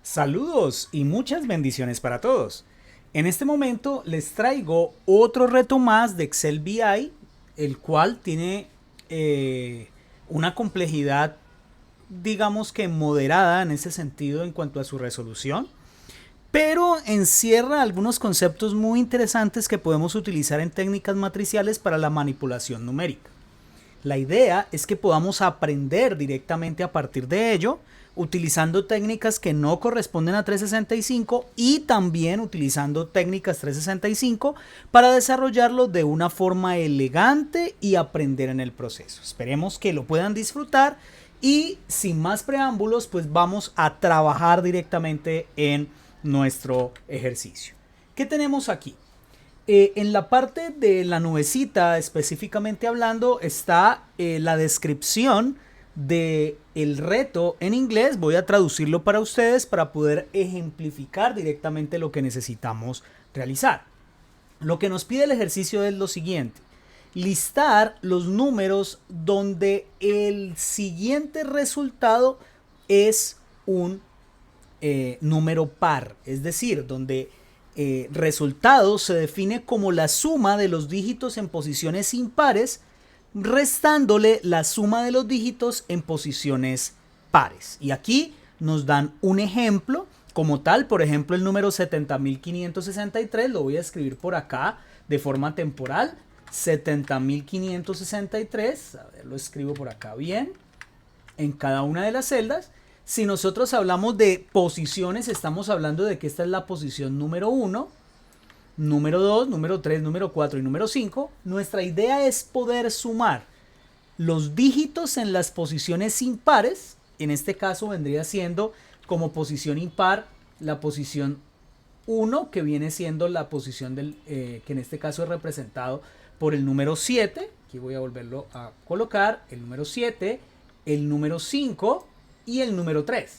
Saludos y muchas bendiciones para todos. En este momento les traigo otro reto más de Excel VI, el cual tiene una complejidad, digamos que moderada en ese sentido en cuanto a su resolución, pero encierra algunos conceptos muy interesantes que podemos utilizar en técnicas matriciales para la manipulación numérica. La idea es que podamos aprender directamente a partir de ello, utilizando técnicas que no corresponden a 365 y también utilizando técnicas 365 para desarrollarlo de una forma elegante y aprender en el proceso. Esperemos que lo puedan disfrutar y sin más preámbulos, pues vamos a trabajar directamente en nuestro ejercicio. ¿Qué tenemos aquí? En la parte de la nubecita, específicamente hablando, está la descripción del reto en inglés. Voy a traducirlo para ustedes para poder ejemplificar directamente lo que necesitamos realizar. Lo que nos pide el ejercicio es lo siguiente: listar los números donde el siguiente resultado es un número par, es decir, donde resultado se define como la suma de los dígitos en posiciones impares, restándole la suma de los dígitos en posiciones pares. Y aquí nos dan un ejemplo como tal. Por ejemplo, el número 70.563 lo voy a escribir por acá de forma temporal. 70.563, a ver, lo escribo por acá bien, en cada una de las celdas. Si nosotros hablamos de posiciones, estamos hablando de que esta es la posición número 1, número 2, número 3, número 4 y número 5. Nuestra idea es poder sumar los dígitos en las posiciones impares. En este caso vendría siendo como posición impar la posición 1, que viene siendo la posición que en este caso es representado por el número 7. Aquí voy a volverlo a colocar, el número 7, el número 5 y el número 3.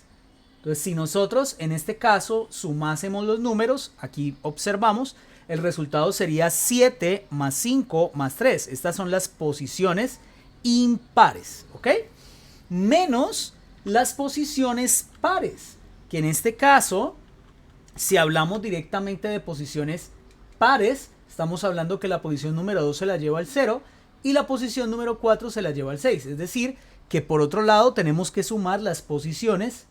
Entonces, si nosotros en este caso sumásemos los números, aquí observamos, el resultado sería 7 más 5 más 3. Estas son las posiciones impares, ¿ok? Menos las posiciones pares, que en este caso, si hablamos directamente de posiciones pares, estamos hablando que la posición número 2 se la lleva al 0 y la posición número 4 se la lleva al 6. Es decir, que por otro lado tenemos que sumar las posiciones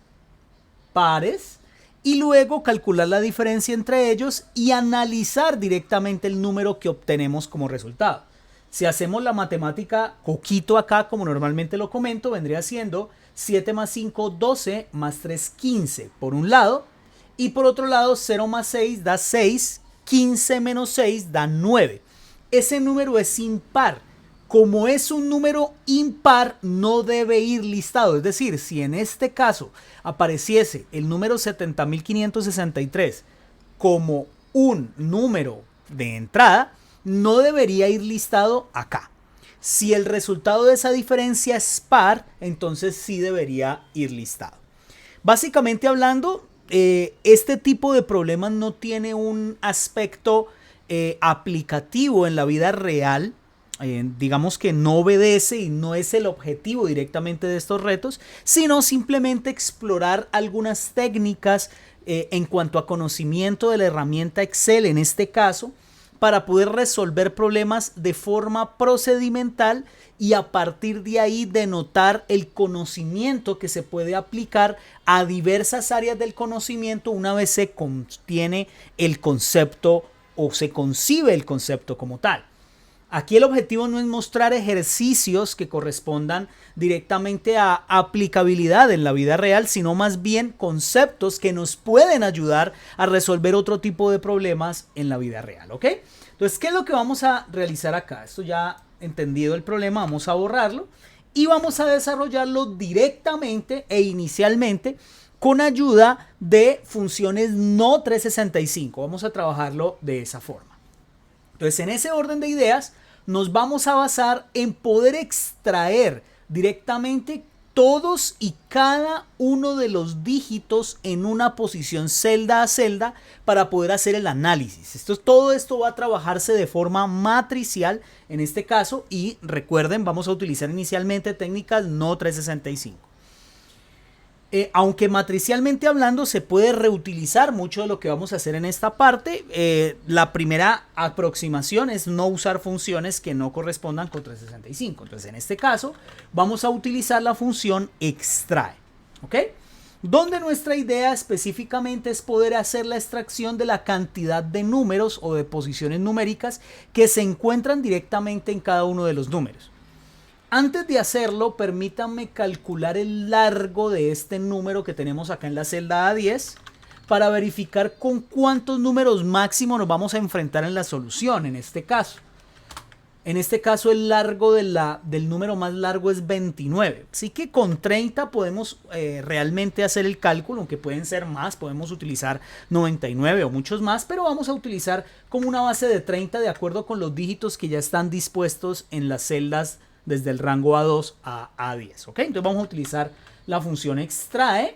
pares y luego calcular la diferencia entre ellos y analizar directamente el número que obtenemos como resultado. Si hacemos la matemática coquito acá, como normalmente lo comento, vendría siendo 7 más 5, 12, más 3, 15 por un lado, y por otro lado 0 más 6 da 6, 15 menos 6 da 9. Ese número es impar. Como es un número impar, no debe ir listado. Es decir, si en este caso apareciese el número 70.563 como un número de entrada, no debería ir listado acá. Si el resultado de esa diferencia es par, entonces sí debería ir listado. Básicamente hablando, este tipo de problemas no tiene un aspecto aplicativo en la vida real. Digamos que no obedece y no es el objetivo directamente de estos retos, sino simplemente explorar algunas técnicas en cuanto a conocimiento de la herramienta Excel en este caso, para poder resolver problemas de forma procedimental y a partir de ahí denotar el conocimiento que se puede aplicar a diversas áreas del conocimiento una vez se contiene el concepto o se concibe el concepto como tal. Aquí el objetivo no es mostrar ejercicios que correspondan directamente a aplicabilidad en la vida real, sino más bien conceptos que nos pueden ayudar a resolver otro tipo de problemas en la vida real, ¿ok? Entonces, ¿qué es lo que vamos a realizar acá? Esto ya entendido el problema, vamos a borrarlo y vamos a desarrollarlo directamente e inicialmente con ayuda de funciones no 365. Vamos a trabajarlo de esa forma. Entonces, en ese orden de ideas, nos vamos a basar en poder extraer directamente todos y cada uno de los dígitos en una posición celda a celda para poder hacer el análisis. Todo esto va a trabajarse de forma matricial en este caso y recuerden, vamos a utilizar inicialmente técnicas no 365. Aunque matricialmente hablando se puede reutilizar mucho de lo que vamos a hacer en esta parte, la primera aproximación es no usar funciones que no correspondan con 365. Entonces en este caso vamos a utilizar la función extrae, ¿ok? Donde nuestra idea específicamente es poder hacer la extracción de la cantidad de números o de posiciones numéricas que se encuentran directamente en cada uno de los números. Antes de hacerlo, permítanme calcular el largo de este número que tenemos acá en la celda A10 para verificar con cuántos números máximo nos vamos a enfrentar en la solución en este caso. En este caso el largo del número más largo es 29. Así que con 30 podemos realmente hacer el cálculo, aunque pueden ser más, podemos utilizar 99 o muchos más, pero vamos a utilizar como una base de 30 de acuerdo con los dígitos que ya están dispuestos en las celdas desde el rango A2 a A10, ¿ok? Entonces vamos a utilizar la función extrae,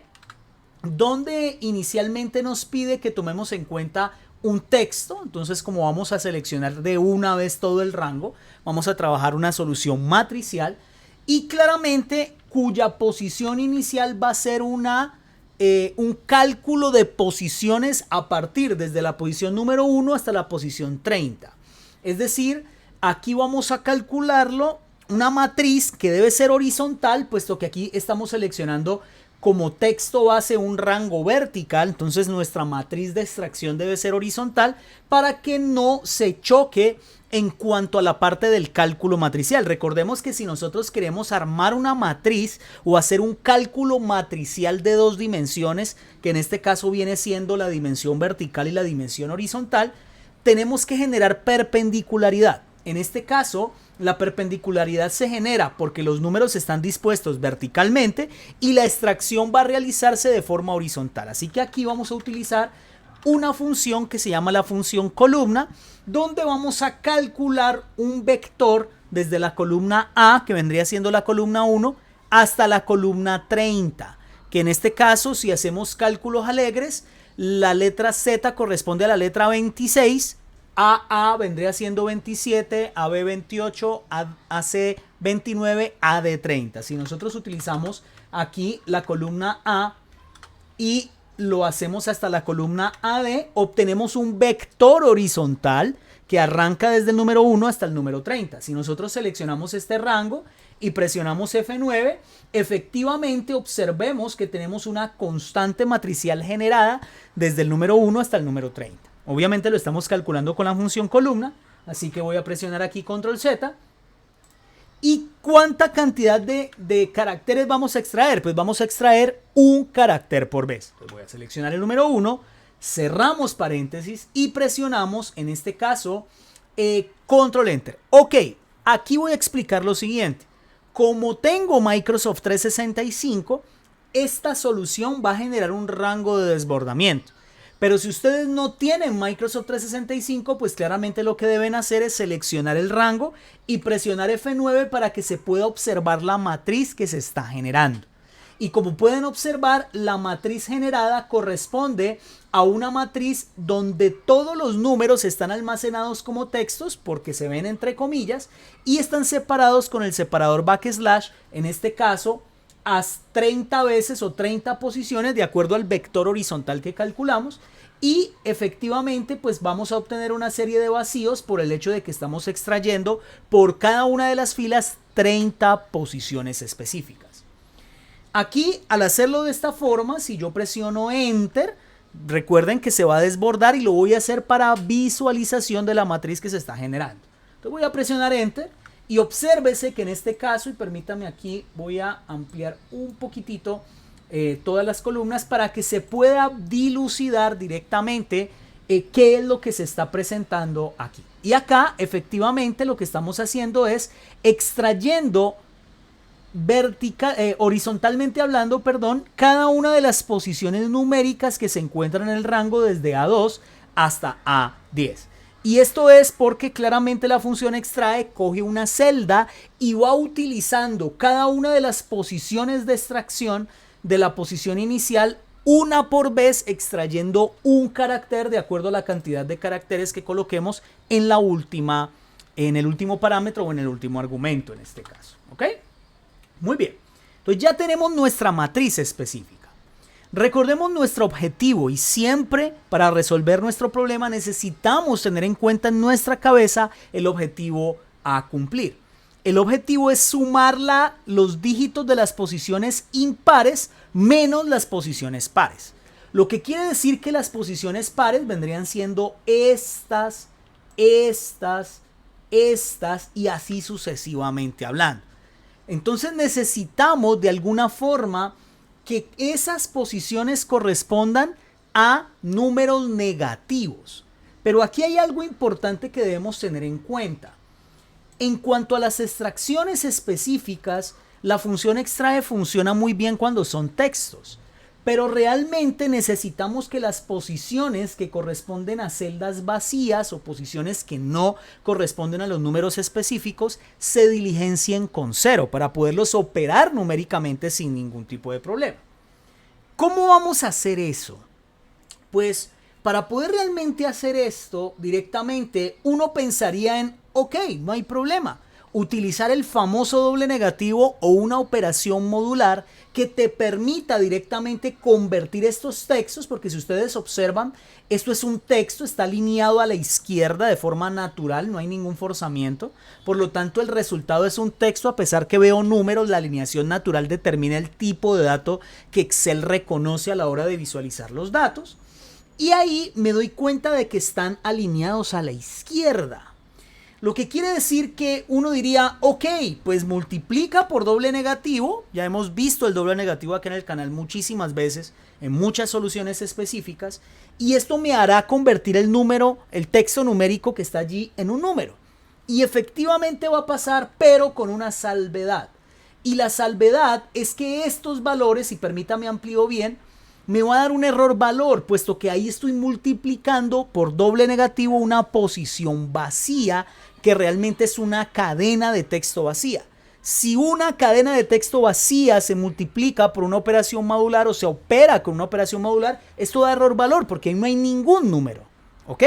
donde inicialmente nos pide que tomemos en cuenta un texto. Entonces, como vamos a seleccionar de una vez todo el rango, vamos a trabajar una solución matricial y claramente cuya posición inicial va a ser un cálculo de posiciones a partir desde la posición número 1 hasta la posición 30. Es decir, aquí vamos a calcularlo una matriz que debe ser horizontal, puesto que aquí estamos seleccionando como texto base un rango vertical. Entonces nuestra matriz de extracción debe ser horizontal para que no se choque en cuanto a la parte del cálculo matricial. Recordemos que si nosotros queremos armar una matriz o hacer un cálculo matricial de dos dimensiones, que en este caso viene siendo la dimensión vertical y la dimensión horizontal, tenemos que generar perpendicularidad. En este caso, la perpendicularidad se genera porque los números están dispuestos verticalmente y la extracción va a realizarse de forma horizontal. Así que aquí vamos a utilizar una función que se llama la función columna, donde vamos a calcular un vector desde la columna A, que vendría siendo la columna 1, hasta la columna 30, que en este caso, si hacemos cálculos alegres, la letra Z corresponde a la letra 26, AA vendría siendo 27, AB 28, AC 29, AD 30. Si nosotros utilizamos aquí la columna A y lo hacemos hasta la columna AD, obtenemos un vector horizontal que arranca desde el número 1 hasta el número 30. Si nosotros seleccionamos este rango y presionamos F9, efectivamente observemos que tenemos una constante matricial generada desde el número 1 hasta el número 30. Obviamente lo estamos calculando con la función columna, así que voy a presionar aquí control Z. ¿Y cuánta cantidad de caracteres vamos a extraer? Pues vamos a extraer un carácter por vez. Entonces voy a seleccionar el número 1, cerramos paréntesis y presionamos, en este caso, control Enter. Ok, aquí voy a explicar lo siguiente. Como tengo Microsoft 365, esta solución va a generar un rango de desbordamiento. Pero si ustedes no tienen Microsoft 365, pues claramente lo que deben hacer es seleccionar el rango y presionar F9 para que se pueda observar la matriz que se está generando. Y como pueden observar, la matriz generada corresponde a una matriz donde todos los números están almacenados como textos porque se ven entre comillas y están separados con el separador backslash, en este caso a 30 veces o 30 posiciones de acuerdo al vector horizontal que calculamos, y efectivamente pues vamos a obtener una serie de vacíos por el hecho de que estamos extrayendo por cada una de las filas 30 posiciones específicas. Aquí, al hacerlo de esta forma, si yo presiono Enter, recuerden que se va a desbordar y lo voy a hacer para visualización de la matriz que se está generando. Entonces voy a presionar Enter y obsérvese que en este caso, y permítame aquí, voy a ampliar un poquitito todas las columnas para que se pueda dilucidar directamente qué es lo que se está presentando aquí. Y acá, efectivamente, lo que estamos haciendo es extrayendo horizontalmente hablando, cada una de las posiciones numéricas que se encuentran en el rango desde A2 hasta A10. Y esto es porque claramente la función extrae coge una celda y va utilizando cada una de las posiciones de extracción de la posición inicial una por vez, extrayendo un carácter de acuerdo a la cantidad de caracteres que coloquemos en el último parámetro o en el último argumento en este caso. ¿Ok? Muy bien. Entonces ya tenemos nuestra matriz específica. Recordemos nuestro objetivo y siempre para resolver nuestro problema necesitamos tener en cuenta en nuestra cabeza el objetivo a cumplir. El objetivo es sumar los dígitos de las posiciones impares menos las posiciones pares. Lo que quiere decir que las posiciones pares vendrían siendo estas y así sucesivamente hablando. Entonces necesitamos de alguna forma que esas posiciones correspondan a números negativos. Pero aquí hay algo importante que debemos tener en cuenta. En cuanto a las extracciones específicas, la función extrae funciona muy bien cuando son textos. Pero realmente necesitamos que las posiciones que corresponden a celdas vacías o posiciones que no corresponden a los números específicos se diligencien con 0 para poderlos operar numéricamente sin ningún tipo de problema. ¿Cómo vamos a hacer eso? Pues para poder realmente hacer esto directamente, uno pensaría en, ok, no hay problema. Utilizar el famoso doble negativo o una operación modular que te permita directamente convertir estos textos, porque si ustedes observan, esto es un texto, está alineado a la izquierda de forma natural, no hay ningún forzamiento, por lo tanto el resultado es un texto a pesar que veo números, la alineación natural determina el tipo de dato que Excel reconoce a la hora de visualizar los datos, y ahí me doy cuenta de que están alineados a la izquierda. Lo que quiere decir que uno diría, ok, pues multiplica por doble negativo. Ya hemos visto el doble negativo acá en el canal muchísimas veces, en muchas soluciones específicas. Y esto me hará convertir el texto numérico que está allí en un número. Y efectivamente va a pasar, pero con una salvedad. Y la salvedad es que estos valores, y permítame amplío bien, me va a dar un error valor, puesto que ahí estoy multiplicando por doble negativo una posición vacía que realmente es una cadena de texto vacía. Si una cadena de texto vacía se multiplica por una operación modular o se opera con una operación modular, esto da error valor porque ahí no hay ningún número. ¿Ok?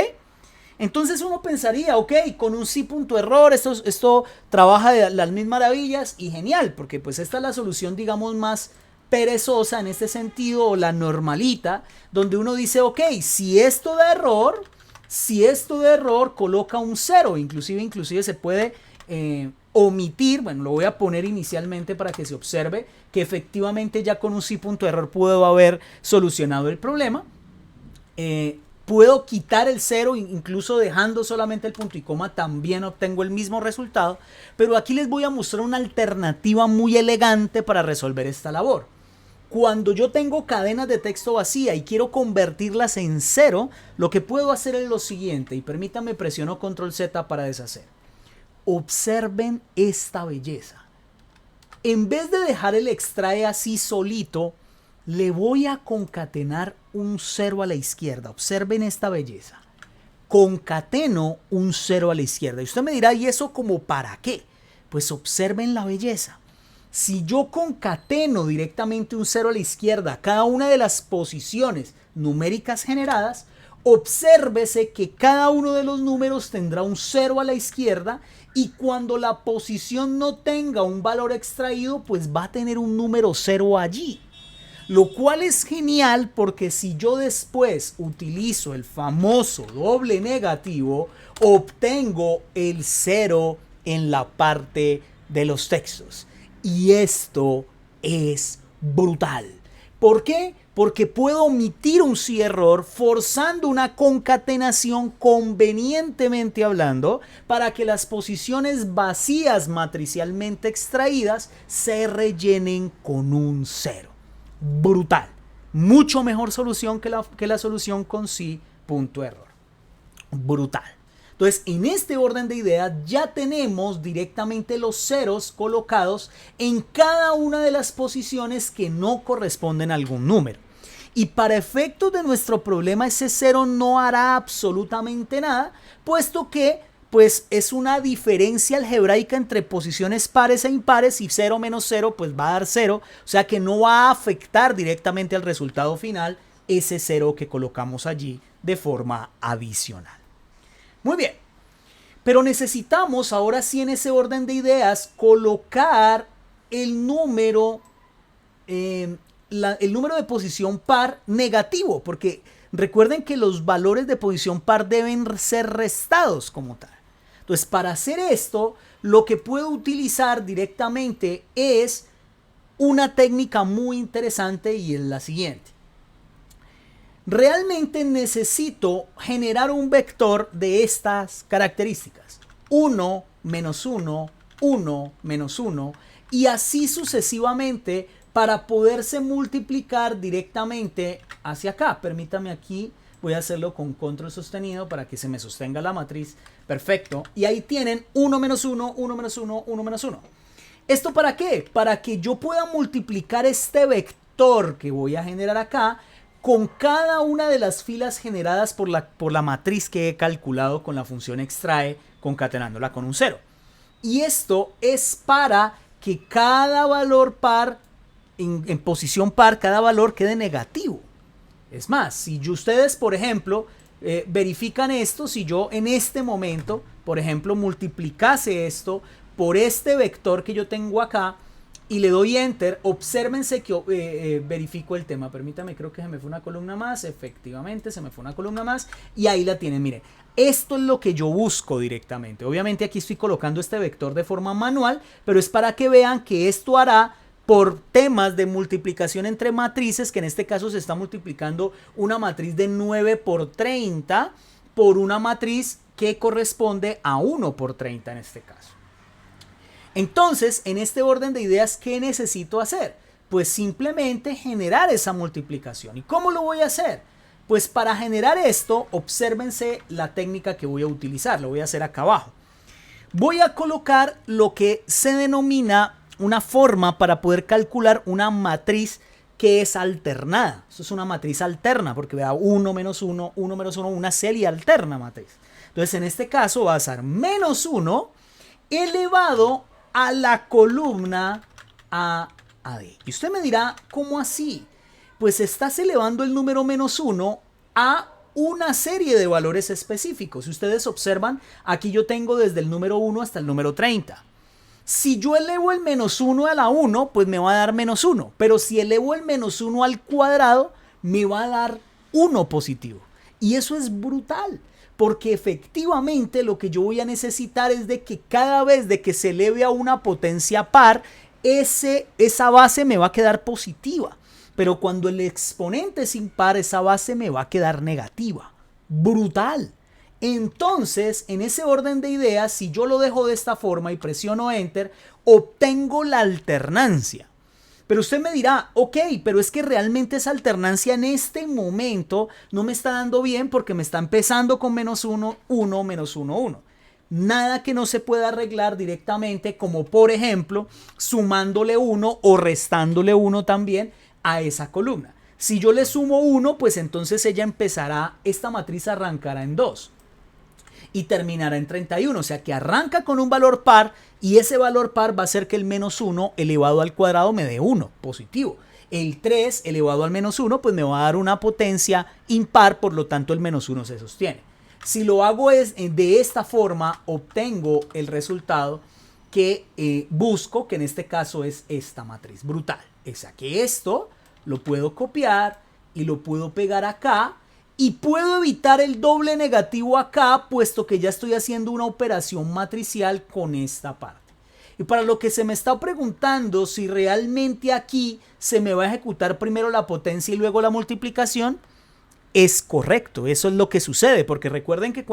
Entonces uno pensaría, ok, con un sí punto error, esto trabaja de las mil maravillas y genial, porque pues esta es la solución, digamos, más perezosa en este sentido, o la normalita, donde uno dice, ok, si esto da error, coloca un 0, inclusive se puede omitir, bueno, lo voy a poner inicialmente para que se observe que efectivamente ya con un sí punto error puedo haber solucionado el problema. Puedo quitar el 0, incluso dejando solamente el punto y coma también obtengo el mismo resultado, pero aquí les voy a mostrar una alternativa muy elegante para resolver esta labor. Cuando yo tengo cadenas de texto vacía y quiero convertirlas en 0, lo que puedo hacer es lo siguiente, y permítanme presiono control Z para deshacer. Observen esta belleza. En vez de dejar el extrae así solito, le voy a concatenar un 0 a la izquierda. Observen esta belleza. Concateno un 0 a la izquierda. Y usted me dirá, ¿y eso como para qué? Pues observen la belleza. Si yo concateno directamente un 0 a la izquierda a cada una de las posiciones numéricas generadas, obsérvese que cada uno de los números tendrá un 0 a la izquierda y cuando la posición no tenga un valor extraído, pues va a tener un número 0 allí. Lo cual es genial porque si yo después utilizo el famoso doble negativo, obtengo el 0 en la parte de los textos. Y esto es brutal. ¿Por qué? Porque puedo omitir un sí error forzando una concatenación convenientemente hablando para que las posiciones vacías matricialmente extraídas se rellenen con un 0. Brutal. Mucho mejor solución que la solución con sí punto error. Brutal. Entonces, en este orden de ideas ya tenemos directamente los ceros colocados en cada una de las posiciones que no corresponden a algún número. Y para efectos de nuestro problema, ese 0 no hará absolutamente nada, puesto que pues es una diferencia algebraica entre posiciones pares e impares y 0 menos 0 pues va a dar 0, o sea que no va a afectar directamente al resultado final ese 0 que colocamos allí de forma adicional. Muy bien, pero necesitamos ahora sí en ese orden de ideas colocar el número el número de posición par negativo, porque recuerden que los valores de posición par deben ser restados como tal. Entonces, para hacer esto, lo que puedo utilizar directamente es una técnica muy interesante y es la siguiente. Realmente necesito generar un vector de estas características. 1, menos 1, 1, menos 1 y así sucesivamente para poderse multiplicar directamente hacia acá. Permítame aquí, voy a hacerlo con control sostenido para que se me sostenga la matriz. Perfecto. Y ahí tienen 1 menos 1, 1 menos 1, 1 menos 1. ¿Esto para qué? Para que yo pueda multiplicar este vector que voy a generar acá con cada una de las filas generadas por la matriz que he calculado con la función extrae, concatenándola con un 0. Y esto es para que cada valor par, en posición par, cada valor quede negativo. Es más, si ustedes, por ejemplo, verifican esto, si yo en este momento, por ejemplo, multiplicase esto por este vector que yo tengo acá, y le doy enter, obsérvense que verifico el tema. Permítame, creo que se me fue una columna más. Efectivamente, se me fue una columna más. Y ahí la tienen, miren. Esto es lo que yo busco directamente. Obviamente aquí estoy colocando este vector de forma manual, pero es para que vean que esto hará por temas de multiplicación entre matrices, que en este caso se está multiplicando una matriz de 9 por 30 por una matriz que corresponde a 1 por 30 en este caso. Entonces, en este orden de ideas, ¿qué necesito hacer? Pues simplemente generar esa multiplicación. ¿Y cómo lo voy a hacer? Pues para generar esto, obsérvense la técnica que voy a utilizar. Lo voy a hacer acá abajo. Voy a colocar lo que se denomina una forma para poder calcular una matriz que es alternada. Eso es una matriz alterna porque vea 1 menos 1, 1 menos 1, una serie alterna matriz. Entonces, en este caso va a ser menos 1 elevado a la columna A a D. Y usted me dirá, ¿cómo así? Pues estás elevando el número menos 1 a una serie de valores específicos. Si ustedes observan, aquí yo tengo desde el número 1 hasta el número 30. Si yo elevo el menos 1 a la 1, pues me va a dar menos 1. Pero si elevo el menos 1 al cuadrado, me va a dar 1 positivo. Y eso es brutal. Porque efectivamente lo que yo voy a necesitar es de que cada vez de que se eleve a una potencia par, esa base me va a quedar positiva. Pero cuando el exponente es impar, esa base me va a quedar negativa. Brutal. Entonces, en ese orden de ideas, si yo lo dejo de esta forma y presiono Enter, obtengo la alternancia. Pero usted me dirá, ok, pero es que realmente esa alternancia en este momento no me está dando bien porque me está empezando con menos 1, 1, menos 1, 1. Nada que no se pueda arreglar directamente, como por ejemplo, sumándole 1 o restándole 1 también a esa columna. Si yo le sumo 1, pues entonces esta matriz arrancará en 2. Y terminará en 31, o sea que arranca con un valor par y ese valor par va a hacer que el menos 1 elevado al cuadrado me dé 1, positivo. El 3 elevado al menos 1 pues me va a dar una potencia impar, por lo tanto el menos 1 se sostiene. Si lo hago de esta forma, obtengo el resultado que busco, que en este caso es esta matriz brutal. O sea que esto lo puedo copiar y lo puedo pegar acá. Y puedo evitar el doble negativo acá, puesto que ya estoy haciendo una operación matricial con esta parte. Y para lo que se me está preguntando si realmente aquí se me va a ejecutar primero la potencia y luego la multiplicación, es correcto, eso es lo que sucede, porque recuerden que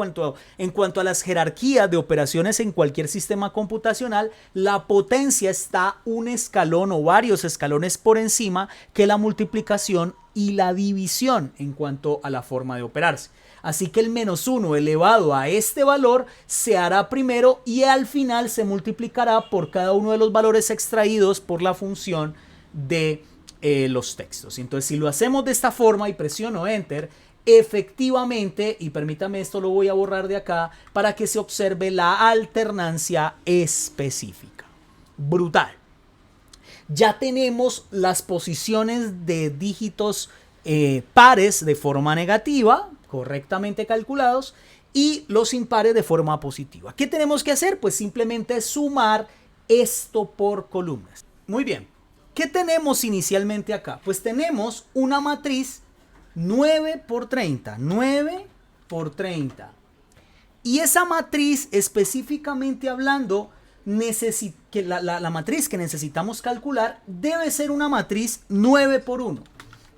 en cuanto a las jerarquías de operaciones en cualquier sistema computacional, la potencia está un escalón o varios escalones por encima que la multiplicación y la división en cuanto a la forma de operarse. Así que el menos 1 elevado a este valor se hará primero y al final se multiplicará por cada uno de los valores extraídos por la función de los textos. Entonces, si lo hacemos de esta forma y presiono Enter, efectivamente, y permítame esto, lo voy a borrar de acá para que se observe la alternancia específica. Brutal. Ya tenemos las posiciones de dígitos pares de forma negativa, correctamente calculados, y los impares de forma positiva. ¿Qué tenemos que hacer? Pues simplemente sumar esto por columnas. Muy bien. ¿Qué tenemos inicialmente acá? Pues tenemos una matriz 9 por 30, 9 por 30. Y esa matriz, específicamente hablando, la matriz que necesitamos calcular debe ser una matriz 9 por 1.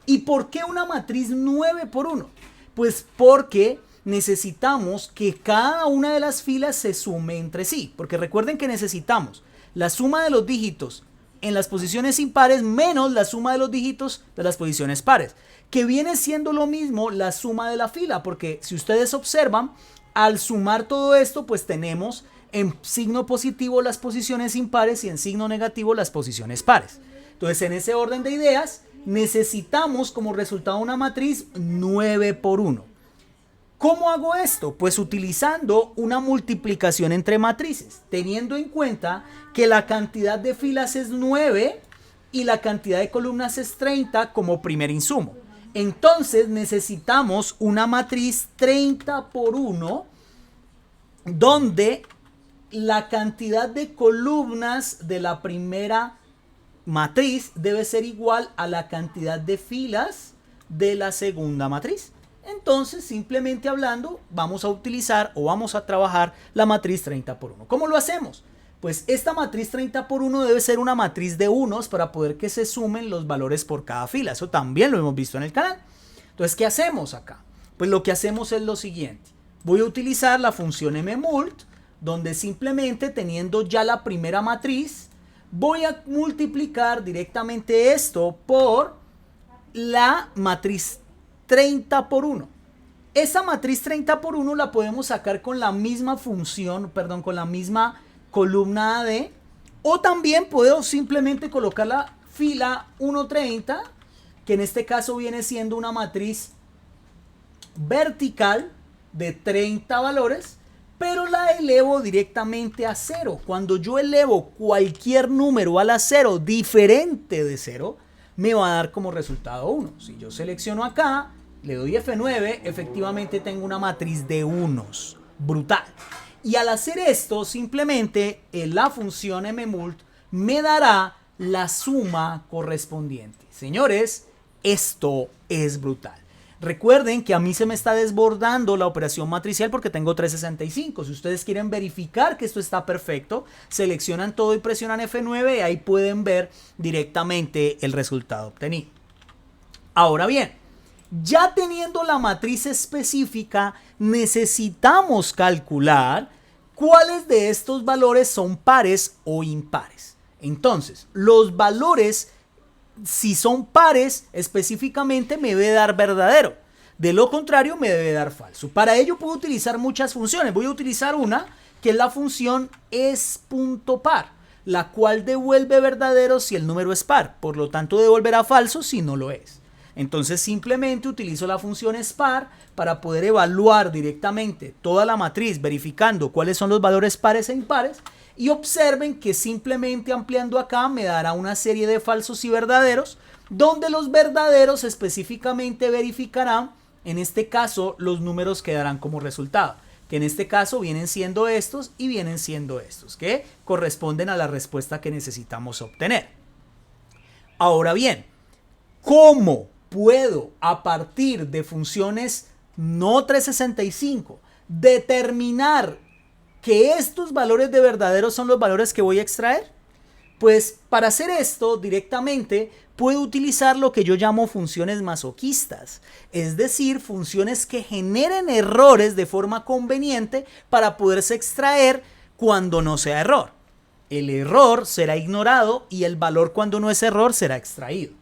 ¿Y por qué una matriz 9 por 1? Pues porque necesitamos que cada una de las filas se sume entre sí. Porque recuerden que necesitamos la suma de los dígitos en las posiciones impares menos la suma de los dígitos de las posiciones pares, que viene siendo lo mismo la suma de la fila, porque si ustedes observan, al sumar todo esto, pues tenemos en signo positivo las posiciones impares y en signo negativo las posiciones pares. Entonces, en ese orden de ideas, necesitamos como resultado una matriz 9 por 1. ¿Cómo hago esto? Pues utilizando una multiplicación entre matrices, teniendo en cuenta que la cantidad de filas es 9 y la cantidad de columnas es 30 como primer insumo. Entonces necesitamos una matriz 30 por 1, donde la cantidad de columnas de la primera matriz debe ser igual a la cantidad de filas de la segunda matriz. Entonces, simplemente hablando, vamos a utilizar o vamos a trabajar la matriz 30 por 1. ¿Cómo lo hacemos? Pues esta matriz 30 por 1 debe ser una matriz de unos para poder que se sumen los valores por cada fila. Eso también lo hemos visto en el canal. Entonces, ¿qué hacemos acá? Pues lo que hacemos es lo siguiente. Voy a utilizar la función mmult, donde simplemente teniendo ya la primera matriz, voy a multiplicar directamente esto por la matriz 30 por 1. Esa matriz 30 por 1 la podemos sacar con la misma función, perdón, con la misma columna AD, o también puedo simplemente colocar la fila 130, que en este caso viene siendo una matriz vertical de 30 valores, pero la elevo directamente a 0. Cuando yo elevo cualquier número a la 0 diferente de 0, me va a dar como resultado 1. Si yo selecciono acá, le doy F9, efectivamente tengo una matriz de unos. Brutal. Y al hacer esto, simplemente la función mmult me dará la suma correspondiente. Señores, esto es brutal. Recuerden que a mí se me está desbordando la operación matricial porque tengo 365. Si ustedes quieren verificar que esto está perfecto, seleccionan todo y presionan F9 y ahí pueden ver directamente el resultado obtenido. Ahora bien, ya teniendo la matriz específica, necesitamos calcular cuáles de estos valores son pares o impares. Entonces, los valores, si son pares, específicamente me debe dar verdadero. De lo contrario, me debe dar falso. Para ello puedo utilizar muchas funciones. Voy a utilizar una que es la función es.par, la cual devuelve verdadero si el número es par. Por lo tanto, devolverá falso si no lo es. Entonces, simplemente utilizo la función es.par para poder evaluar directamente toda la matriz, verificando cuáles son los valores pares e impares. Y observen que simplemente ampliando acá me dará una serie de falsos y verdaderos, donde los verdaderos específicamente verificarán, en este caso, los números que darán como resultado, que en este caso vienen siendo estos y vienen siendo estos, que corresponden a la respuesta que necesitamos obtener. Ahora bien, ¿cómo puedo, a partir de funciones no 365, determinar que estos valores de verdadero son los valores que voy a extraer? Pues para hacer esto directamente puedo utilizar lo que yo llamo funciones masoquistas, es decir, funciones que generen errores de forma conveniente para poderse extraer cuando no sea error. El error será ignorado y el valor cuando no es error será extraído.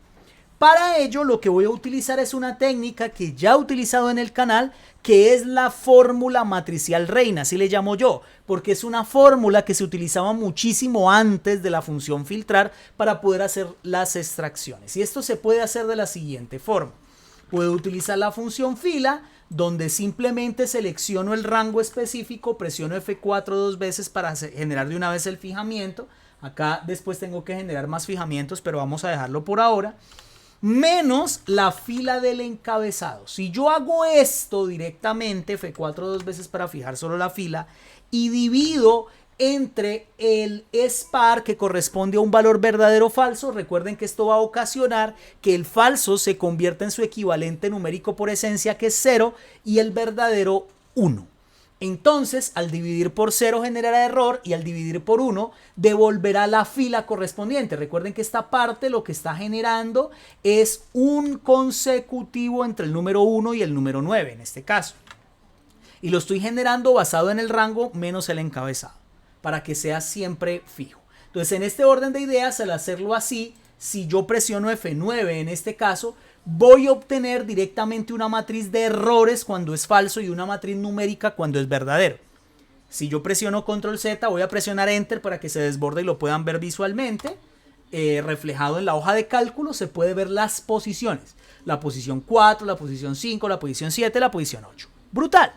Para ello lo que voy a utilizar es una técnica que ya he utilizado en el canal, que es la fórmula matricial reina, así le llamo yo, porque es una fórmula que se utilizaba muchísimo antes de la función filtrar para poder hacer las extracciones. Y esto se puede hacer de la siguiente forma. Puedo utilizar la función fila, donde simplemente selecciono el rango específico, presiono F4 dos veces para generar de una vez el fijamiento. Acá después tengo que generar más fijamientos, pero vamos a dejarlo por ahora. Menos la fila del encabezado. Si yo hago esto directamente, F4 dos veces para fijar solo la fila, y divido entre el SPAR, que corresponde a un valor verdadero o falso. Recuerden que esto va a ocasionar que el falso se convierta en su equivalente numérico por esencia, que es 0, y el verdadero 1. Entonces, al dividir por 0 generará error y al dividir por 1 devolverá la fila correspondiente. Recuerden que esta parte lo que está generando es un consecutivo entre el número 1 y el número 9 en este caso. Y lo estoy generando basado en el rango menos el encabezado, para que sea siempre fijo. Entonces, en este orden de ideas, al hacerlo así, si yo presiono F9 en este caso, voy a obtener directamente una matriz de errores cuando es falso y una matriz numérica cuando es verdadero. Si yo presiono Control Z, voy a presionar Enter para que se desborde y lo puedan ver visualmente. Reflejado en la hoja de cálculo se puede ver las posiciones. La posición 4, la posición 5, la posición 7, la posición 8. ¡Brutal!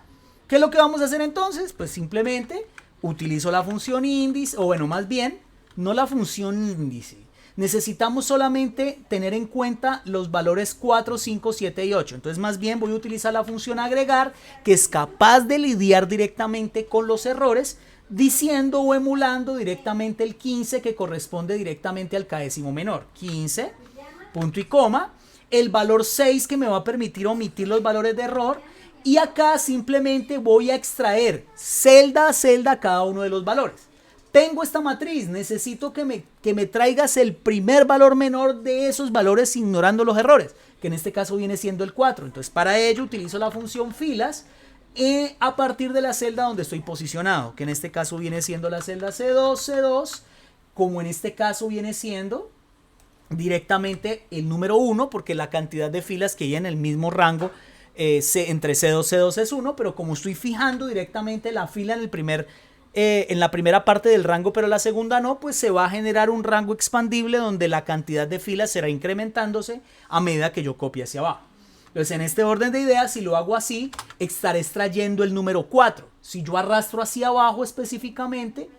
¿Qué es lo que vamos a hacer entonces? Pues simplemente utilizo la función índice, o bueno, más bien, no la función índice. Necesitamos solamente tener en cuenta los valores 4, 5, 7 y 8. Entonces, más bien voy a utilizar la función agregar, que es capaz de lidiar directamente con los errores, diciendo o emulando directamente el 15, que corresponde directamente al kdécimo menor. 15, punto y coma. El valor 6, que me va a permitir omitir los valores de error. Y acá simplemente voy a extraer celda a celda cada uno de los valores. Tengo esta matriz, necesito que me traigas el primer valor menor de esos valores ignorando los errores, que en este caso viene siendo el 4. Entonces, para ello utilizo la función filas a partir de la celda donde estoy posicionado, que en este caso viene siendo la celda C2, como en este caso viene siendo directamente el número 1, porque la cantidad de filas que hay en el mismo rango entre C2 es 1, pero como estoy fijando directamente la fila en la primera parte del rango, pero la segunda no, pues se va a generar un rango expandible donde la cantidad de filas será incrementándose a medida que yo copie hacia abajo. Entonces, en este orden de ideas, si lo hago así, estaré extrayendo el número 4. Si yo arrastro hacia abajo específicamente,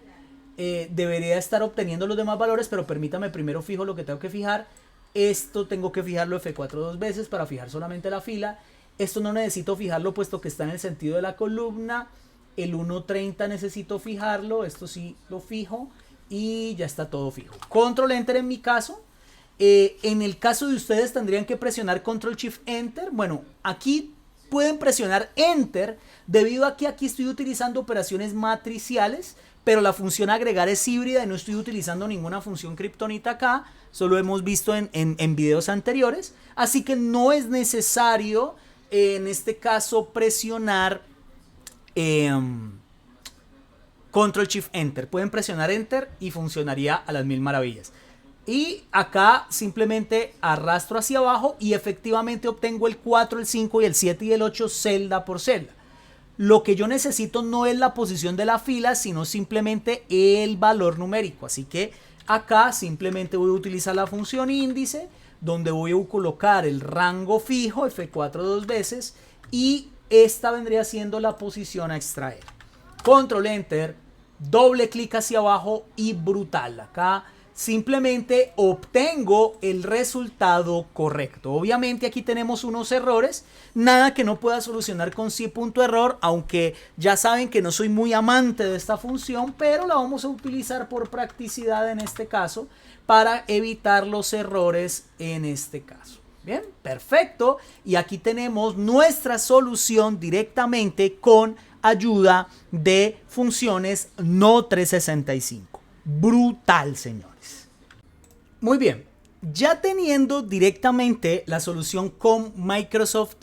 debería estar obteniendo los demás valores, pero permítame, primero fijo lo que tengo que fijar. Esto tengo que fijarlo F4 dos veces para fijar solamente la fila. Esto no necesito fijarlo puesto que está en el sentido de la columna. El 1.30 necesito fijarlo, esto sí lo fijo y ya está todo fijo. Control Enter en mi caso. En el caso de ustedes tendrían que presionar Control Shift Enter. Bueno, aquí pueden presionar Enter debido a que aquí estoy utilizando operaciones matriciales, pero la función agregar es híbrida y no estoy utilizando ninguna función kriptonita acá. Solo hemos visto en videos anteriores. Así que no es necesario en este caso presionar Control Shift Enter. Pueden presionar Enter y funcionaría a las mil maravillas. Y acá simplemente arrastro hacia abajo y efectivamente obtengo el 4, el 5 y el 7 y el 8 celda por celda. Lo que yo necesito no es la posición de la fila, sino simplemente el valor numérico. Así que acá simplemente voy a utilizar la función índice, donde voy a colocar el rango fijo, F4 dos veces, y esta vendría siendo la posición a extraer. Control Enter, doble clic hacia abajo y brutal. Acá simplemente obtengo el resultado correcto. Obviamente aquí tenemos unos errores, nada que no pueda solucionar con sí.error, aunque ya saben que no soy muy amante de esta función, pero la vamos a utilizar por practicidad en este caso para evitar los errores en este caso. Bien, perfecto. Y aquí tenemos nuestra solución directamente con ayuda de funciones no 365. Brutal, señores. Muy bien, ya teniendo directamente la solución con Microsoft,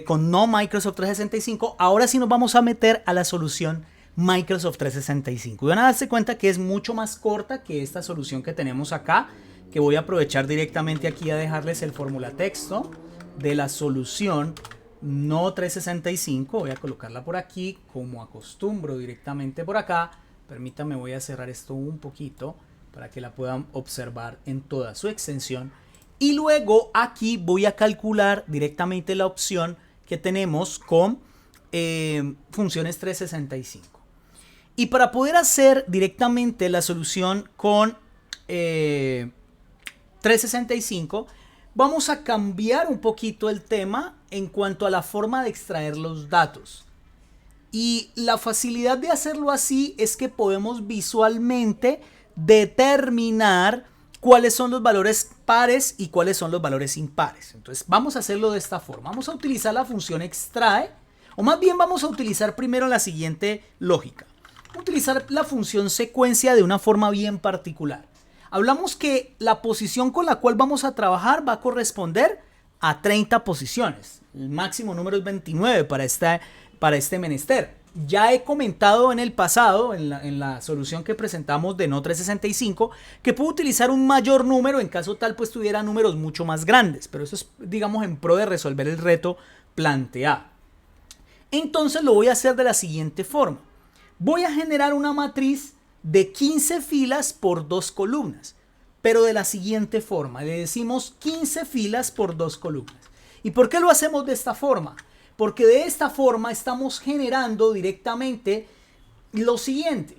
con no Microsoft 365, ahora sí nos vamos a meter a la solución Microsoft 365. Y van a darse cuenta que es mucho más corta que esta solución que tenemos acá, que voy a aprovechar directamente aquí a dejarles el fórmula texto de la solución no 365. Voy a colocarla por aquí como acostumbro directamente por acá. Permítanme, voy a cerrar esto un poquito para que la puedan observar en toda su extensión. Y luego aquí voy a calcular directamente la opción que tenemos con funciones 365. Y para poder hacer directamente la solución con 365, vamos a cambiar un poquito el tema en cuanto a la forma de extraer los datos. Y la facilidad de hacerlo así es que podemos visualmente determinar cuáles son los valores pares y cuáles son los valores impares. Entonces vamos a hacerlo de esta forma. Vamos a utilizar la función extrae, o más bien vamos a utilizar primero la siguiente lógica. Vamos a utilizar la función secuencia de una forma bien particular. Hablamos que la posición con la cual vamos a trabajar va a corresponder a 30 posiciones. El máximo número es 29 para este menester. Ya he comentado en el pasado, en la solución que presentamos de No 365, que puedo utilizar un mayor número en caso tal pues tuviera números mucho más grandes, pero eso es, digamos, en pro de resolver el reto planteado. Entonces lo voy a hacer de la siguiente forma. Voy a generar una matriz de 15 filas por 2 columnas, pero de la siguiente forma. Le decimos 15 filas por 2 columnas. ¿Y por qué lo hacemos de esta forma? Porque de esta forma estamos generando directamente lo siguiente.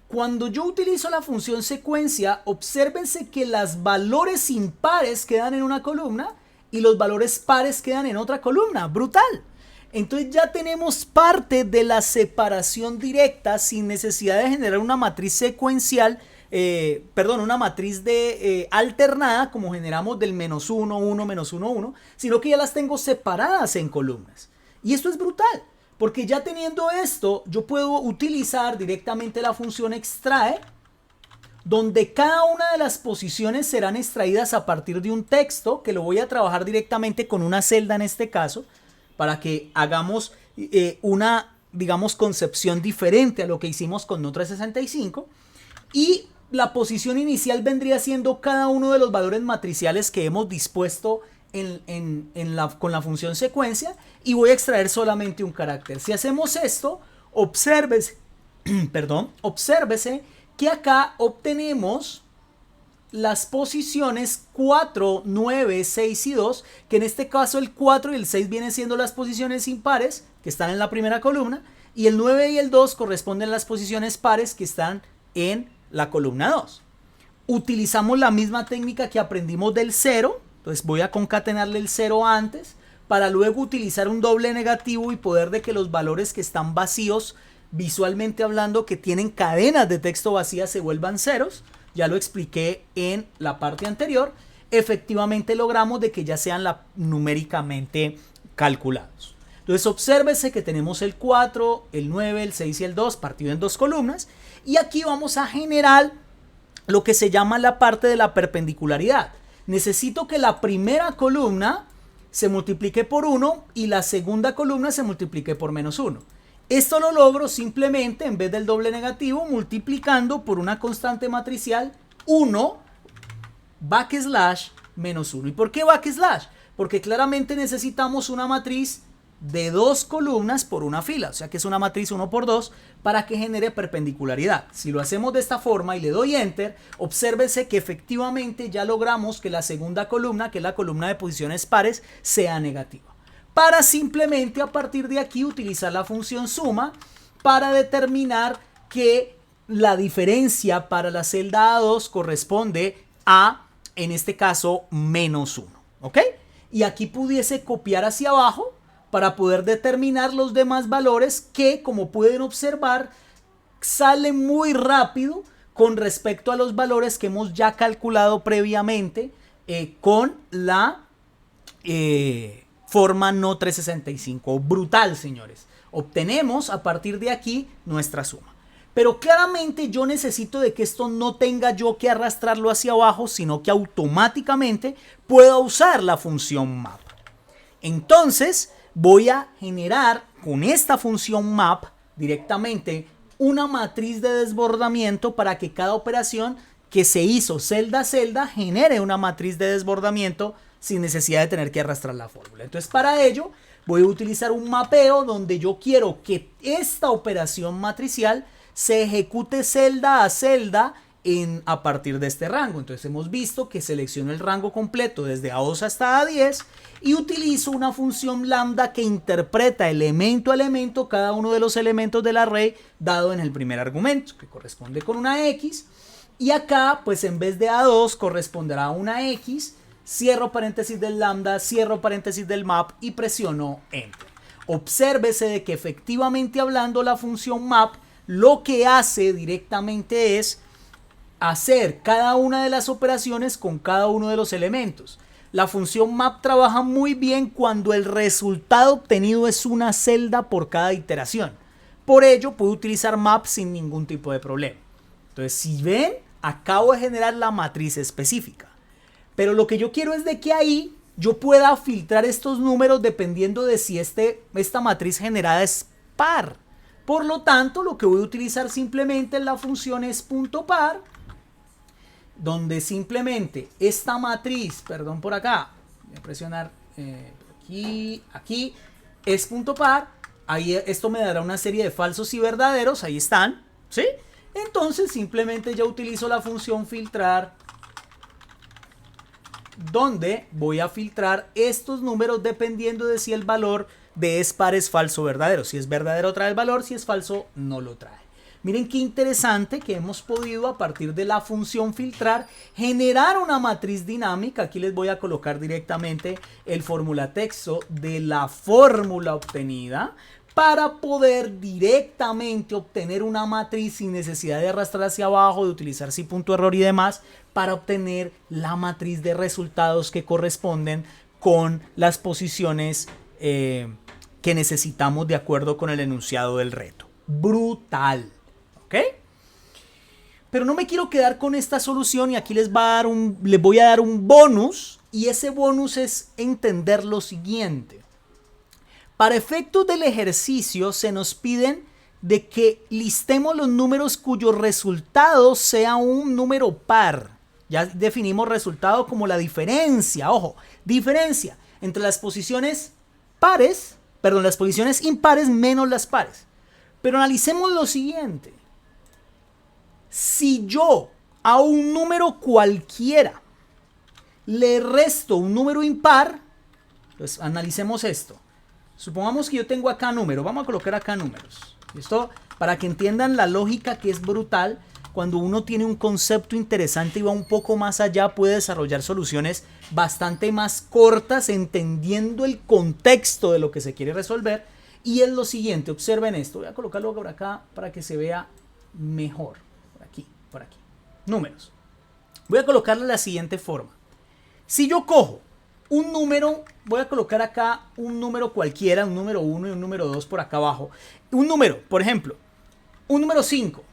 Cuando yo utilizo la función secuencia, obsérvense que los valores impares quedan en una columna y los valores pares quedan en otra columna. ¡Brutal! Entonces ya tenemos parte de la separación directa sin necesidad de generar una matriz secuencial, una matriz alternada como generamos del -1, 1, -1, 1, sino que ya las tengo separadas en columnas. Y esto es brutal, porque ya teniendo esto, yo puedo utilizar directamente la función extrae, donde cada una de las posiciones serán extraídas a partir de un texto, que lo voy a trabajar directamente con una celda en este caso, para que hagamos una, digamos, concepción diferente a lo que hicimos con No 365. Y la posición inicial vendría siendo cada uno de los valores matriciales que hemos dispuesto con la función secuencia, y voy a extraer solamente un carácter. Si hacemos esto, obsérvese que acá obtenemos las posiciones 4, 9, 6 y 2, que en este caso el 4 y el 6 vienen siendo las posiciones impares que están en la primera columna, y el 9 y el 2 corresponden a las posiciones pares que están en la columna 2. Utilizamos la misma técnica que aprendimos del 0, entonces voy a concatenarle el 0 antes, para luego utilizar un doble negativo y poder de que los valores que están vacíos, visualmente hablando, que tienen cadenas de texto vacías, se vuelvan ceros. Ya lo expliqué en la parte anterior. Efectivamente logramos de que ya sean numéricamente calculados. Entonces obsérvese que tenemos el 4, el 9, el 6 y el 2 partido en 2 columnas. Y aquí vamos a generar lo que se llama la parte de la perpendicularidad. Necesito que la primera columna se multiplique por 1 y la segunda columna se multiplique por -1. Esto lo logro simplemente, en vez del doble negativo, multiplicando por una constante matricial 1 backslash -1. ¿Y por qué backslash? Porque claramente necesitamos una matriz de 2 columnas por una fila, o sea que es una matriz 1 por 2 para que genere perpendicularidad. Si lo hacemos de esta forma y le doy enter, obsérvese que efectivamente ya logramos que la segunda columna, que es la columna de posiciones pares, sea negativa. Para simplemente a partir de aquí utilizar la función suma para determinar que la diferencia para la celda A2 corresponde a, en este caso, -1. ¿Ok? Y aquí pudiese copiar hacia abajo para poder determinar los demás valores que, como pueden observar, salen muy rápido con respecto a los valores que hemos ya calculado previamente con la forma No 365. Brutal, señores. Obtenemos a partir de aquí nuestra suma. Pero claramente yo necesito de que esto no tenga yo que arrastrarlo hacia abajo, sino que automáticamente pueda usar la función map. Entonces voy a generar con esta función map directamente una matriz de desbordamiento para que cada operación que se hizo celda a celda genere una matriz de desbordamiento sin necesidad de tener que arrastrar la fórmula. Entonces para ello voy a utilizar un mapeo donde yo quiero que esta operación matricial se ejecute celda a celda a partir de este rango. Entonces hemos visto que selecciono el rango completo desde A2 hasta A10 y utilizo una función lambda que interpreta elemento a elemento cada uno de los elementos del array dado en el primer argumento, que corresponde con una X, y acá pues en vez de A2 corresponderá a una X, cierro paréntesis del lambda, cierro paréntesis del map y presiono enter. Obsérvese de que efectivamente hablando la función map lo que hace directamente es hacer cada una de las operaciones con cada uno de los elementos. La función map trabaja muy bien cuando el resultado obtenido es una celda por cada iteración. Por ello puedo utilizar map sin ningún tipo de problema. Entonces, si ven, acabo de generar la matriz específica. Pero lo que yo quiero es de que ahí yo pueda filtrar estos números dependiendo de si esta matriz generada es par. Por lo tanto, lo que voy a utilizar simplemente en la función es .par, donde simplemente esta matriz, perdón por acá, voy a presionar aquí es .par, ahí esto me dará una serie de falsos y verdaderos, ahí están, ¿sí? Entonces simplemente ya utilizo la función filtrar, donde voy a filtrar estos números dependiendo de si el valor de es par es falso o verdadero. Si es verdadero trae el valor, si es falso no lo trae. Miren qué interesante que hemos podido a partir de la función filtrar generar una matriz dinámica. Aquí les voy a colocar directamente el fórmula texto de la fórmula obtenida para poder directamente obtener una matriz sin necesidad de arrastrar hacia abajo, de utilizar sí punto error y demás, para obtener la matriz de resultados que corresponden con las posiciones que necesitamos de acuerdo con el enunciado del reto. Brutal, ¿ok? Pero no me quiero quedar con esta solución y aquí les voy a dar un bonus, y ese bonus es entender lo siguiente. Para efectos del ejercicio se nos piden de que listemos los números cuyo resultado sea un número par. Ya definimos resultado como la diferencia, ojo, diferencia entre las posiciones pares, perdón, las posiciones impares menos las pares. Pero analicemos lo siguiente. Si yo a un número cualquiera le resto un número impar, pues analicemos esto. Supongamos que yo tengo acá números, vamos a colocar acá números. ¿Listo? Para que entiendan la lógica, que es brutal. Cuando uno tiene un concepto interesante y va un poco más allá, puede desarrollar soluciones bastante más cortas, entendiendo el contexto de lo que se quiere resolver. Y es lo siguiente, observen esto. Voy a colocarlo por acá para que se vea mejor. Por aquí. Números. Voy a colocarlo de la siguiente forma. Si yo cojo un número, voy a colocar acá un número cualquiera, un número 1 y un número 2 por acá abajo. Un número, por ejemplo, un número 5.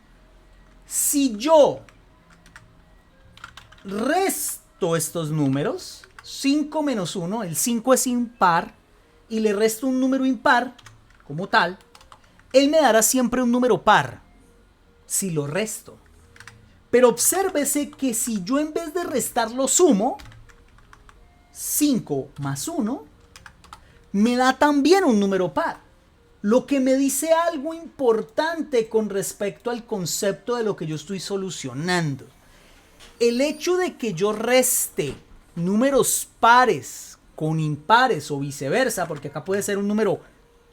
Si yo resto estos números, 5 menos 1, el 5 es impar, y le resto un número impar como tal, él me dará siempre un número par si lo resto. Pero obsérvese que si yo en vez de restarlo sumo, 5 más 1, me da también un número par. Lo que me dice algo importante con respecto al concepto de lo que yo estoy solucionando. El hecho de que yo reste números pares con impares o viceversa, porque acá puede ser un número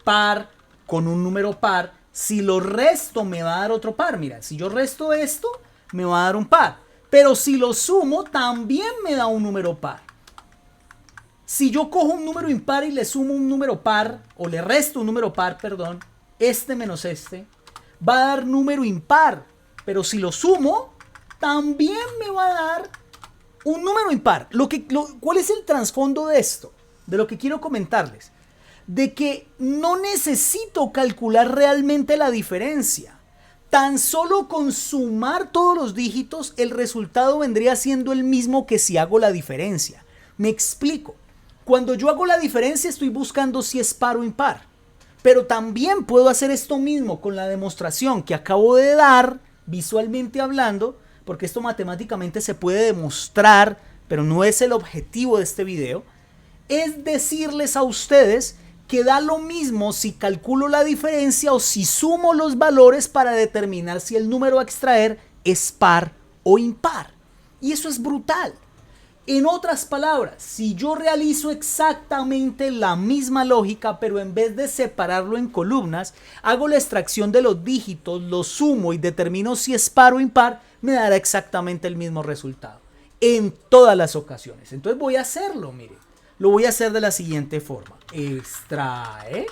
par con un número par, si lo resto me va a dar otro par. Mira, si yo resto esto, me va a dar un par. Pero si lo sumo, también me da un número par. Si yo cojo un número impar y le sumo un número par, o le resto un número par, perdón, este menos este, va a dar número impar. Pero si lo sumo, también me va a dar un número impar. ¿Cuál es el trasfondo de esto? De lo que quiero comentarles. De que no necesito calcular realmente la diferencia. Tan solo con sumar todos los dígitos, el resultado vendría siendo el mismo que si hago la diferencia. Me explico. Cuando yo hago la diferencia, estoy buscando si es par o impar. Pero también puedo hacer esto mismo con la demostración que acabo de dar, visualmente hablando, porque esto matemáticamente se puede demostrar, pero no es el objetivo de este video. Es decirles a ustedes que da lo mismo si calculo la diferencia o si sumo los valores para determinar si el número a extraer es par o impar. Y eso es brutal. En otras palabras, si yo realizo exactamente la misma lógica, pero en vez de separarlo en columnas, hago la extracción de los dígitos, los sumo y determino si es par o impar, me dará exactamente el mismo resultado. En todas las ocasiones. Entonces voy a hacerlo, miren. Lo voy a hacer de la siguiente forma. Extrae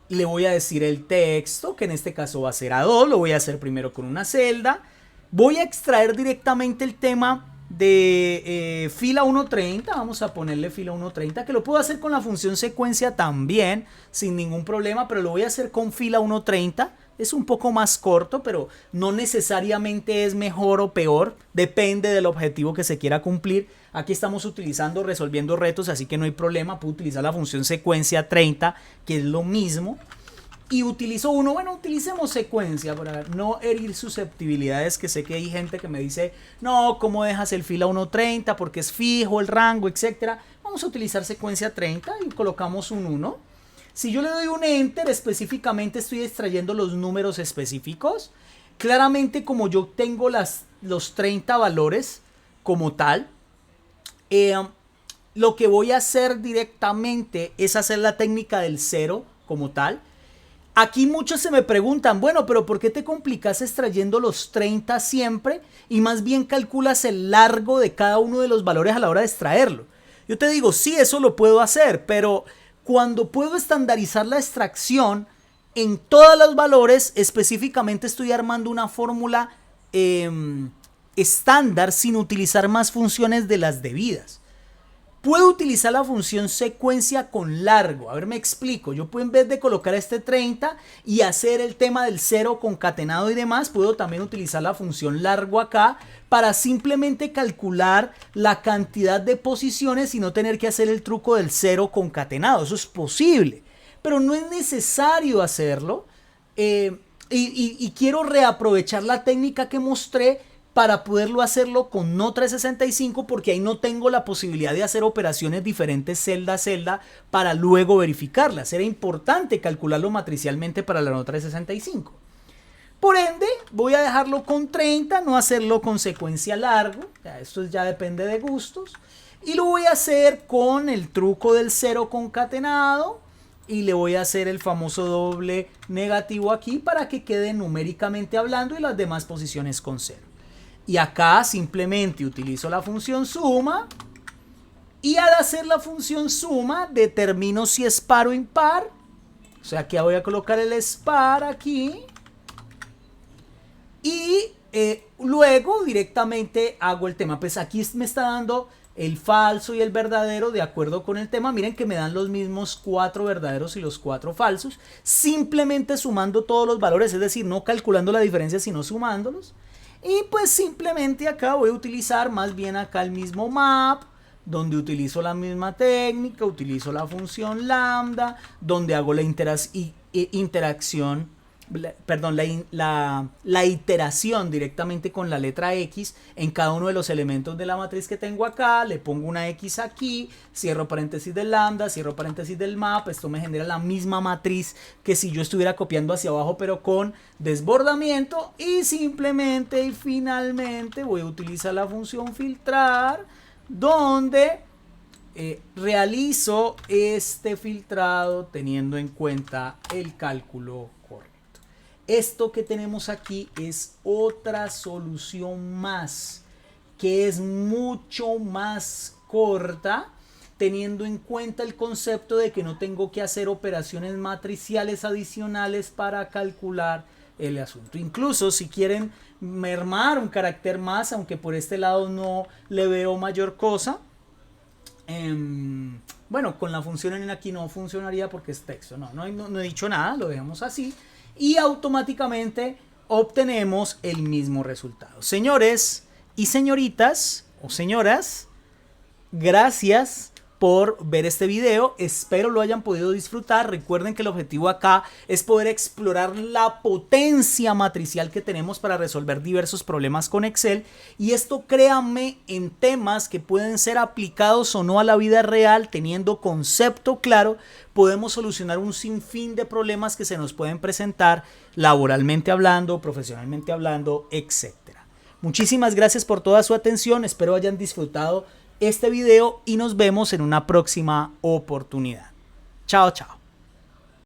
le voy a decir el texto, que en este caso va a ser A2, lo voy a hacer primero con una celda. Voy a extraer directamente el tema de fila 1.30, vamos a ponerle fila 1.30, que lo puedo hacer con la función secuencia también, sin ningún problema, pero lo voy a hacer con fila 1.30. Es un poco más corto, pero no necesariamente es mejor o peor, depende del objetivo que se quiera cumplir. Aquí estamos resolviendo retos, así que no hay problema, puedo utilizar la función secuencia 30, que es lo mismo. Y utilizo uno, bueno, utilicemos secuencia para no herir susceptibilidades, que sé que hay gente que me dice, no, ¿cómo dejas el fila 1.30? Porque es fijo el rango, etcétera. Vamos a utilizar secuencia 30 y colocamos un 1. Si yo le doy un enter, específicamente estoy extrayendo los números específicos. Claramente, como yo tengo los 30 valores como tal, lo que voy a hacer directamente es hacer la técnica del 0 como tal. Aquí muchos se me preguntan, bueno, pero ¿por qué te complicas extrayendo los 30 siempre y más bien calculas el largo de cada uno de los valores a la hora de extraerlo? Yo te digo, sí, eso lo puedo hacer, pero cuando puedo estandarizar la extracción en todos los valores, específicamente estoy armando una fórmula estándar sin utilizar más funciones de las debidas. Puedo utilizar la función secuencia con largo. A ver, me explico. Yo puedo, en vez de colocar este 30 y hacer el tema del 0 concatenado y demás, puedo también utilizar la función largo acá para simplemente calcular la cantidad de posiciones y no tener que hacer el truco del 0 concatenado. Eso es posible, pero no es necesario hacerlo. Y quiero reaprovechar la técnica que mostré para poderlo hacerlo con no 365, porque ahí no tengo la posibilidad de hacer operaciones diferentes celda a celda para luego verificarlas. Era importante calcularlo matricialmente para la no 365. Por ende, voy a dejarlo con 30, no hacerlo con secuencia largo. Esto ya depende de gustos. Y lo voy a hacer con el truco del 0 concatenado. Y le voy a hacer el famoso doble negativo aquí para que quede numéricamente hablando y las demás posiciones con 0. Y acá simplemente utilizo la función suma. Y al hacer la función suma, determino si es par o impar. O sea, que voy a colocar el es par aquí. Y luego directamente hago el tema. Pues aquí me está dando el falso y el verdadero de acuerdo con el tema. Miren que me dan los mismos 4 verdaderos y los 4 falsos. Simplemente sumando todos los valores. Es decir, no calculando la diferencia, sino sumándolos. Y pues simplemente acá voy a utilizar más bien acá el mismo map, donde utilizo la misma técnica, utilizo la función lambda, donde hago la iteración directamente con la letra X en cada uno de los elementos de la matriz que tengo acá. Le pongo una X aquí, cierro paréntesis del lambda, cierro paréntesis del map. Esto me genera la misma matriz que si yo estuviera copiando hacia abajo, pero con desbordamiento. Y simplemente y finalmente voy a utilizar la función filtrar, donde realizo este filtrado teniendo en cuenta el cálculo correcto. Esto que tenemos aquí es otra solución más, que es mucho más corta, teniendo en cuenta el concepto de que no tengo que hacer operaciones matriciales adicionales para calcular el asunto. Incluso si quieren mermar un carácter más, aunque por este lado no le veo mayor cosa, bueno, con la función en aquí no funcionaría porque es texto. No he dicho nada, lo dejamos así. Y automáticamente obtenemos el mismo resultado. Señores y señoritas o señoras, gracias por ver este video. Espero lo hayan podido disfrutar. Recuerden que el objetivo acá es poder explorar la potencia matricial que tenemos para resolver diversos problemas con Excel. Y esto, créanme, en temas que pueden ser aplicados o no a la vida real, teniendo concepto claro, podemos solucionar un sinfín de problemas que se nos pueden presentar laboralmente hablando, profesionalmente hablando, etc. Muchísimas gracias por toda su atención. Espero hayan disfrutado este video y nos vemos en una próxima oportunidad. Chao, chao.